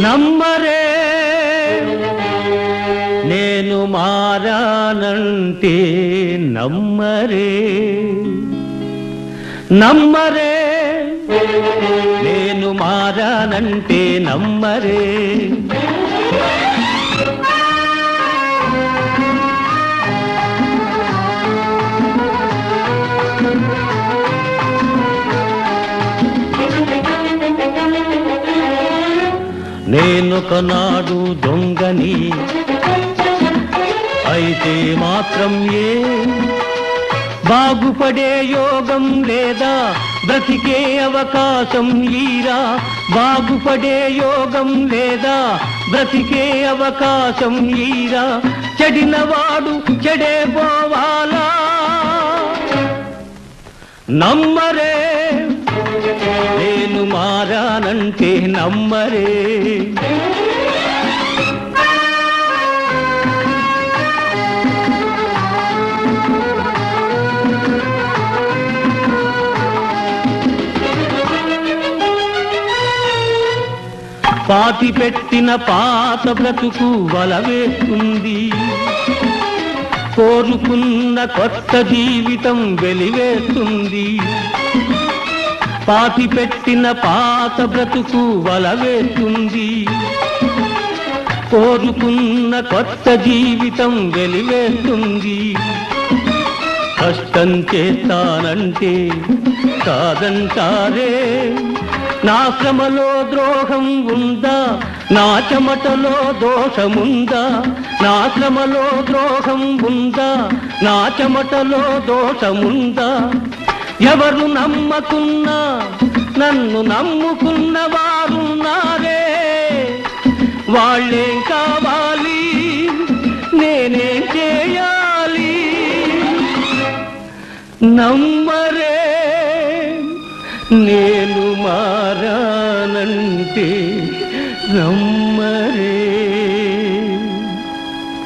నమ్మరే నేను మారానంటే నమ్మరే నమ్మరే నేను మారానంటే నమ్మరే నేనొకనాడు దొంగని అయితే మాత్రం బాగుపడే యోగం లేదా బ్రతికే అవకాశం ఈరా బాగుపడే యోగం లేదా బ్రతికే అవకాశం ఈరా చెడినవాడు చెడే పోవాలా నమ్మరే నేను మారానంటే నమ్మరే పాతి పెట్టిన పాత బ్రతుకు వలవేస్తుంది కోరుకున్న కొత్త జీవితం వెలివేస్తుంది పాతి పెట్టిన పాత బ్రతుకు వలవేస్తుంది కోరుకున్న కొత్త జీవితం వెలివేస్తుంది కష్టం చేస్తానంటే కాదంటారే నా శ్రమలో ద్రోహం ఉందా నా చెమటలో దోషముందా నా శ్రమలో ద్రోహం ఉందా నా చెమటలో దోషముందా ఎవరు నమ్మకున్నా నన్ను నమ్ముకున్న వారున్నారే వాళ్ళేం కావాలి నేనేం చేయాలి నమ్మరే నేను మారానంటే నమ్మరే